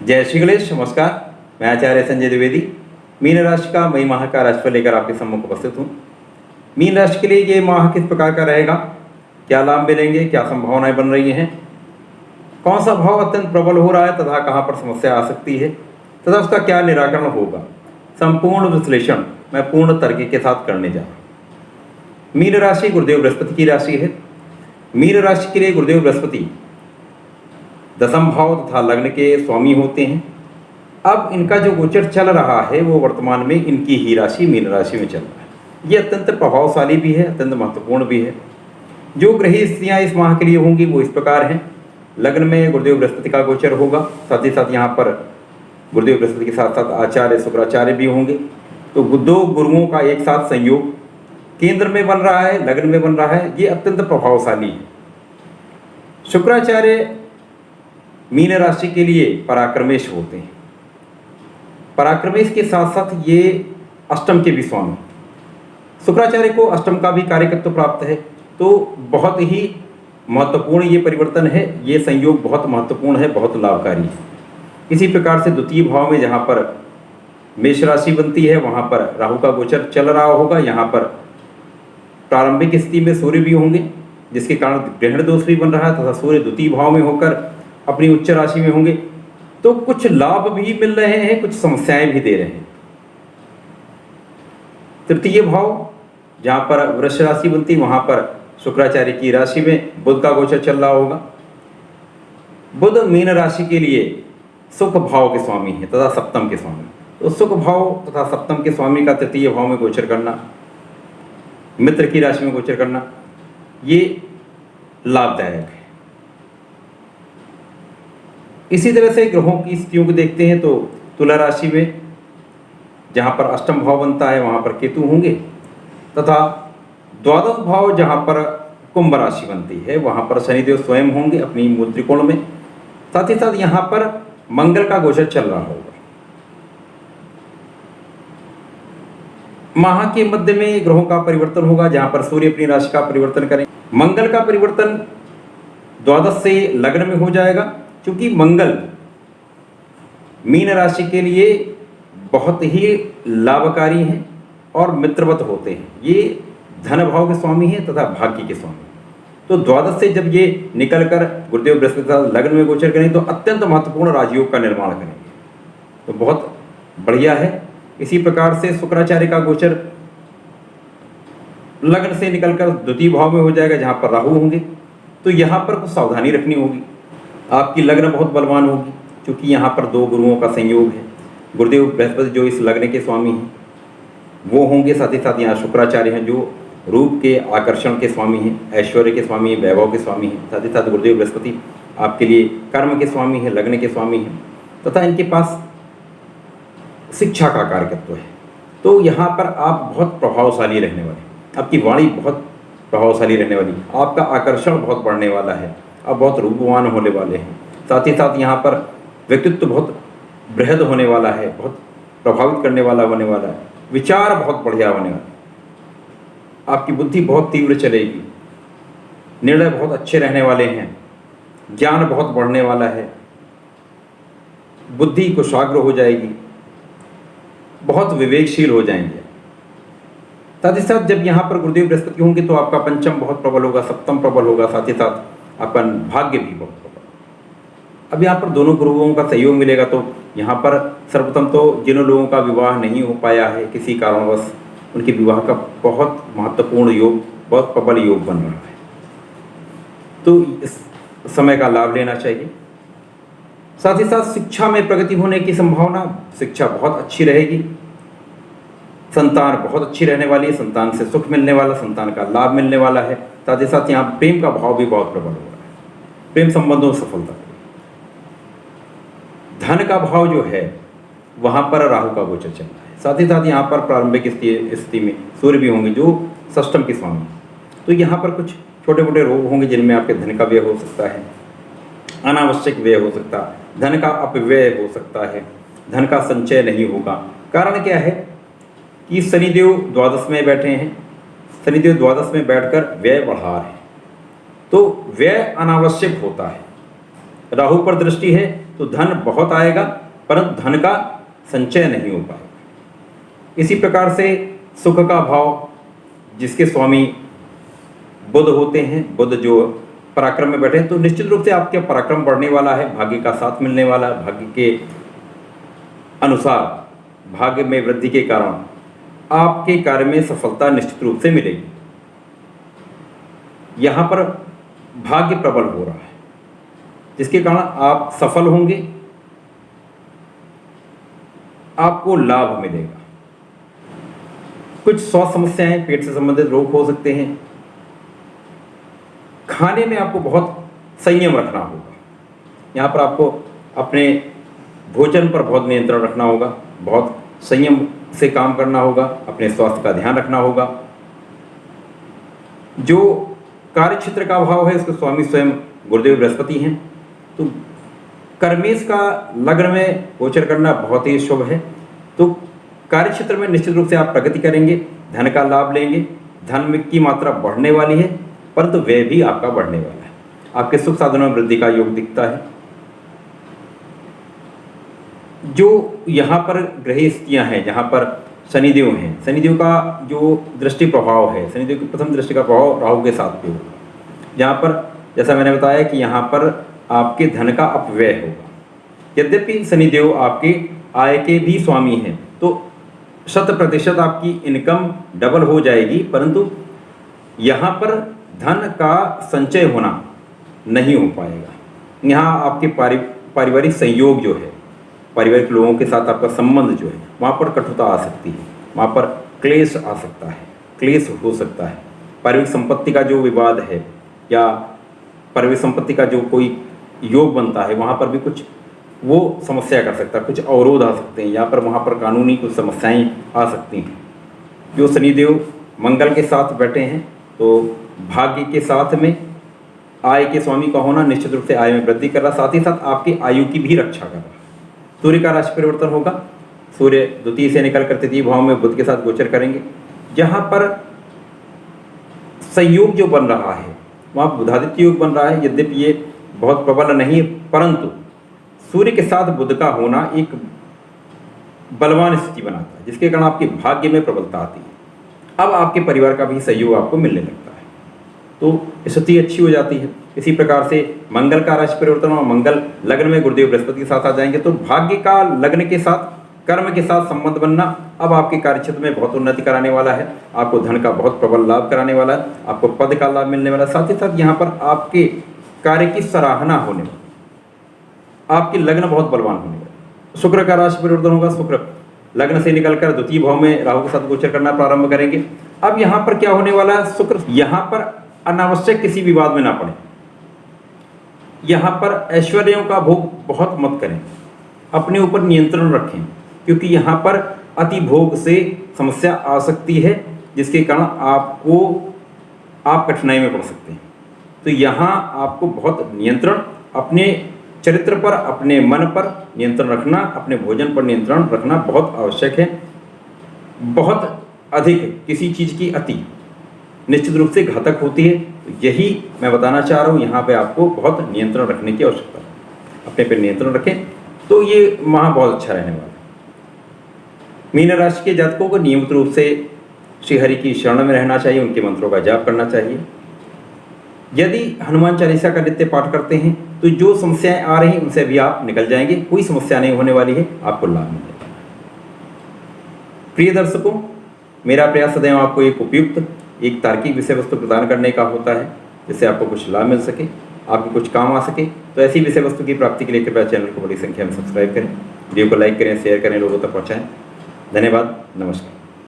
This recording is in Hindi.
जय श्री गणेश। नमस्कार, मैं आचार्य संजय द्विवेदी मीन राशि का मई माह का राशिफल लेकर आपके सम्मुख उपस्थित हूँ। मीन राशि के लिए ये माह किस प्रकार का रहेगा, क्या लाभ मिलेंगे, क्या संभावनाएं बन रही हैं, कौन सा भाव अत्यंत प्रबल हो रहा है तथा कहाँ पर समस्या आ सकती है तथा उसका क्या निराकरण होगा, संपूर्ण विश्लेषण मैं पूर्ण तर्क के साथ करने जा रहा हूँ। मीन राशि गुरुदेव बृहस्पति की राशि है। मीन राशि के लिए गुरुदेव बृहस्पति दसम भाव तथा लग्न के स्वामी होते हैं। अब इनका जो गोचर चल रहा है वो वर्तमान में इनकी ही राशि मीन राशि में चल रहा है। ये अत्यंत प्रभावशाली भी है, अत्यंत महत्वपूर्ण भी है। जो ग्रही स्थितियाँ इस माह के लिए होंगी वो इस प्रकार हैं। लग्न में गुरुदेव बृहस्पति का गोचर होगा, साथ ही साथ यहाँ पर गुरुदेव बृहस्पति के साथ साथ आचार्य शुक्राचार्य भी होंगे। तो दो गुरुओं का एक साथ संयोग केंद्र में बन रहा है, लग्न में बन रहा है, ये अत्यंत प्रभावशाली है। शुक्राचार्य मीन राशि के लिए पराक्रमेश होते हैं। पराक्रमेश के साथ साथ ये अष्टम के भी स्वामी। शुक्राचार्य को अष्टम का भी कार्यकत्व प्राप्त है, तो बहुत ही महत्वपूर्ण ये परिवर्तन है, ये संयोग बहुत महत्वपूर्ण है, बहुत लाभकारी है। इसी प्रकार से द्वितीय भाव में जहाँ पर मेष राशि बनती है वहाँ पर राहु का गोचर चल रहा होगा। यहाँ पर प्रारंभिक स्थिति में सूर्य भी होंगे, जिसके कारण ग्रहण दोष भी बन रहा है तथा सूर्य द्वितीय भाव में होकर अपनी उच्च राशि में होंगे। तो कुछ लाभ भी मिल रहे हैं, कुछ समस्याएं भी दे रहे हैं। तृतीय भाव जहाँ पर वृष राशि बनती वहाँ पर शुक्राचार्य की राशि में बुध का गोचर चल रहा होगा। बुध मीन राशि के लिए सुख भाव के स्वामी है तथा सप्तम के स्वामी। तो सुख भाव तथा सप्तम के स्वामी का तृतीय भाव में गोचर करना, मित्र की राशि में गोचर करना, ये लाभदायक है। इसी तरह से ग्रहों की स्थितियों को देखते हैं तो तुला राशि में जहाँ पर अष्टम भाव बनता है वहाँ पर केतु होंगे तथा द्वादश भाव जहाँ पर कुंभ राशि बनती है वहाँ पर शनिदेव स्वयं होंगे अपनी मूल त्रिकोण में। साथ ही साथ यहाँ पर मंगल का गोचर चल रहा होगा। माह के मध्य में ग्रहों का परिवर्तन होगा जहाँ पर सूर्य अपनी राशि का परिवर्तन करें। मंगल का परिवर्तन द्वादश से लग्न में हो जाएगा, क्योंकि मंगल मीन राशि के लिए बहुत ही लाभकारी हैं और मित्रवत होते हैं। ये धन भाव के स्वामी हैं तथा भाग्य के स्वामी। तो द्वादश से जब ये निकलकर गुरुदेव बृहस्पति के साथ लग्न में गोचर करें तो अत्यंत महत्वपूर्ण राजयोग का निर्माण करेंगे, तो बहुत बढ़िया है। इसी प्रकार से शुक्राचार्य का गोचर लग्न से निकलकर द्वितीय भाव में हो जाएगा जहाँ पर राहु होंगे। तो यहाँ पर कुछ सावधानी रखनी होगी। आपकी लग्न बहुत बलवान होगी, क्योंकि यहाँ पर दो गुरुओं का संयोग है। गुरुदेव बृहस्पति जो इस लग्न के स्वामी हैं वो होंगे, साथ ही साथ यहाँ शुक्राचार्य हैं जो रूप के आकर्षण के स्वामी हैं, ऐश्वर्य के स्वामी हैं, वैभव के स्वामी हैं। साथ ही साथ गुरुदेव बृहस्पति आपके लिए कर्म के स्वामी हैं, लग्न के स्वामी हैं तथा इनके पास शिक्षा का कार्यकत्व है। तो यहाँ पर आप बहुत प्रभावशाली रहने वाले, आपकी वाणी बहुत प्रभावशाली रहने वाली, आपका आकर्षण बहुत बढ़ने वाला है, आप बहुत रूपवान होने वाले हैं। साथ ही साथ यहाँ पर व्यक्तित्व बहुत बृहद होने वाला है, बहुत प्रभावित करने वाला होने वाला है, विचार बहुत बढ़िया होने वाला है, आपकी बुद्धि बहुत तीव्र चलेगी, निर्णय बहुत अच्छे रहने वाले हैं, ज्ञान बहुत बढ़ने वाला है, बुद्धि कुशाग्र हो जाएगी, बहुत विवेकशील हो जाएंगे। साथ ही साथ जब यहाँ पर गुरुदेव बृहस्पति होंगे तो आपका पंचम बहुत प्रबल होगा, सप्तम प्रबल होगा, साथ ही साथ आपका भाग्य भी बहुत प्रबल। अब यहाँ पर दोनों गुरुओं का सहयोग मिलेगा। तो यहाँ पर सर्वप्रथम तो जिन लोगों का विवाह नहीं हो पाया है किसी कारणवश, उनके विवाह का बहुत महत्वपूर्ण योग, बहुत प्रबल योग बन रहा है, तो इस समय का लाभ लेना चाहिए। साथ ही साथ शिक्षा में प्रगति होने की संभावना, शिक्षा बहुत अच्छी रहेगी, संतान बहुत अच्छी रहने वाली है, संतान से सुख मिलने वाला, संतान का लाभ मिलने वाला है। साथ ही साथ यहाँ प्रेम का भाव भी बहुत प्रबल हो रहा है, प्रेम संबंधों में सफलता। धन का भाव जो है वहाँ पर राहु का गोचर चल रहा है। साथ ही साथ यहाँ पर प्रारंभिक स्थिति में सूर्य भी होंगे जो षष्टम के स्वामी। तो यहाँ पर कुछ छोटे मोटे रोग होंगे जिनमें आपके धन का व्यय हो सकता है, अनावश्यक व्यय हो सकता है, धन का अपव्यय हो सकता है, धन का संचय नहीं होगा। कारण क्या है कि शनिदेव द्वादश में बैठे हैं, शनिदेव द्वादश में बैठकर व्यय बढ़ा रहे हैं, तो व्यय अनावश्यक होता है। राहु पर दृष्टि है तो धन बहुत आएगा, परंतु धन का संचय नहीं हो पाएगा। इसी प्रकार से सुख का भाव, जिसके स्वामी बुध होते हैं, बुध जो पराक्रम में बैठे हैं, तो निश्चित रूप से आपका पराक्रम बढ़ने वाला है, भाग्य का साथ मिलने वाला है, भाग्य के अनुसार भाग्य में वृद्धि के कारण आपके कार्य में सफलता निश्चित रूप से मिलेगी। यहाँ पर भाग्य प्रबल हो रहा है, जिसके कारण आप सफल होंगे, आपको लाभ मिलेगा। कुछ स्वास्थ्य समस्याएं, पेट से संबंधित रोग हो सकते हैं। खाने में आपको बहुत संयम रखना होगा। यहाँ पर आपको अपने भोजन पर बहुत नियंत्रण रखना होगा, बहुत संयम से काम करना होगा, अपने स्वास्थ्य का ध्यान रखना होगा। जो कार्य क्षेत्र का अभाव है, उसके स्वामी स्वयं गुरुदेव बृहस्पति हैं, तो कर्मेश का लग्न में गोचर करना बहुत ही शुभ है। तो कार्य क्षेत्र में निश्चित रूप से आप प्रगति करेंगे, धन का लाभ लेंगे, धन की मात्रा बढ़ने वाली है, परंतु व्यय भी आपका बढ़ने वाला है। आपके सुख साधनों में वृद्धि का योग दिखता है। जो यहाँ पर ग्रह स्थितियाँ हैं, जहाँ पर शनिदेव हैं, शनिदेव का जो दृष्टि प्रभाव है, शनिदेव की प्रथम दृष्टि का प्रभाव राहु के साथ भी होगा। जहाँ पर जैसा मैंने बताया कि यहाँ पर आपके धन का अपव्यय होगा। यद्यपि शनिदेव आपके आय के भी स्वामी हैं, तो 100% आपकी इनकम डबल हो जाएगी, परंतु यहाँ पर धन का संचय होना नहीं हो पाएगा। यहाँ आपके पारिवारिक संयोग जो है, पारिवारिक लोगों के साथ आपका संबंध जो है, वहाँ पर कटुता आ सकती है, वहाँ पर क्लेश आ सकता है, क्लेश हो सकता है। पारिवारिक संपत्ति का जो विवाद है या पारिवारिक संपत्ति का जो कोई योग बनता है, वहाँ पर भी कुछ वो समस्या कर सकता है, कुछ अवरोध आ सकते हैं, यहाँ पर वहाँ पर कानूनी कुछ समस्याएं आ सकती हैं। जो शनिदेव मंगल के साथ बैठे हैं, तो भाग्य के साथ में आय के स्वामी का होना निश्चित रूप से आय में वृद्धि कर रहा, साथ ही साथ आपकी आयु की भी रक्षा कर रहा। सूर्य का राशि परिवर्तन होगा, सूर्य द्वितीय से निकल कर तृतीय भाव में बुध के साथ गोचर करेंगे। जहाँ पर संयोग जो बन रहा है, वहाँ बुधादित्य योग बन रहा है। यद्यपि ये बहुत प्रबल नहीं है, परंतु सूर्य के साथ बुध का होना एक बलवान स्थिति बनाता है, जिसके कारण आपके भाग्य में प्रबलता आती है। अब आपके परिवार का भी सहयोग आपको मिलने लगता है, तो स्थिति अच्छी हो जाती है। इसी प्रकार से मंगल का राशि परिवर्तन और मंगल लग्न में गुरुदेव बृहस्पति के साथ आ जाएंगे, तो भाग्य का लग्न के साथ, कर्म के साथ संबंध बनना अब आपके कार्यक्षेत्र में बहुत उन्नति कराने वाला है। आपको धन का बहुत प्रबल लाभ कराने वाला है, आपको पद का लाभ मिलने वाला है। साथ ही साथ यहाँ पर आपके कार्य की सराहना होने वाली, आपकी लग्न बहुत बलवान होने वाला। शुक्र का राशि परिवर्तन होगा, शुक्र लग्न से निकलकर द्वितीय भाव में राहु के साथ गोचर करना प्रारंभ करेंगे। अब यहाँ पर क्या होने वाला है, शुक्र यहाँ पर अनावश्यक किसी विवाद में ना पड़े। यहाँ पर ऐश्वर्यों का भोग बहुत मत करें, अपने ऊपर नियंत्रण रखें, क्योंकि यहाँ पर अति भोग से समस्या आ सकती है, जिसके कारण आप कठिनाई में पड़ सकते हैं। तो यहाँ आपको बहुत नियंत्रण, अपने चरित्र पर, अपने मन पर नियंत्रण रखना, अपने भोजन पर नियंत्रण रखना बहुत आवश्यक है। बहुत अधिक किसी चीज़ की अति निश्चित रूप से घातक होती है। तो यही मैं बताना चाह रहा हूँ, यहाँ पे आपको बहुत नियंत्रण रखने की आवश्यकता है। अपने पे नियंत्रण रखें तो ये माह बहुत अच्छा रहने वाला है। मीन राशि के जातकों को नियमित रूप से श्री हरि की शरण में रहना चाहिए, उनके मंत्रों का जाप करना चाहिए। यदि हनुमान चालीसा का नित्य पाठ करते हैं तो जो समस्याएं आ रही हैं उनसे भी आप निकल जाएंगे, कोई समस्या नहीं होने वाली है, आपको लाभ मिलेगा। प्रिय दर्शकों, मेरा प्रयास सदैव आपको एक उपयुक्त, एक तार्किक विषय वस्तु प्रदान करने का होता है, जिससे आपको कुछ लाभ मिल सके, आपके कुछ काम आ सके। तो ऐसी विषय वस्तु की प्राप्ति के लिए कृपया चैनल को बड़ी संख्या में सब्सक्राइब करें, वीडियो को लाइक करें, शेयर करें, लोगों तक पहुँचाएँ। धन्यवाद, नमस्कार।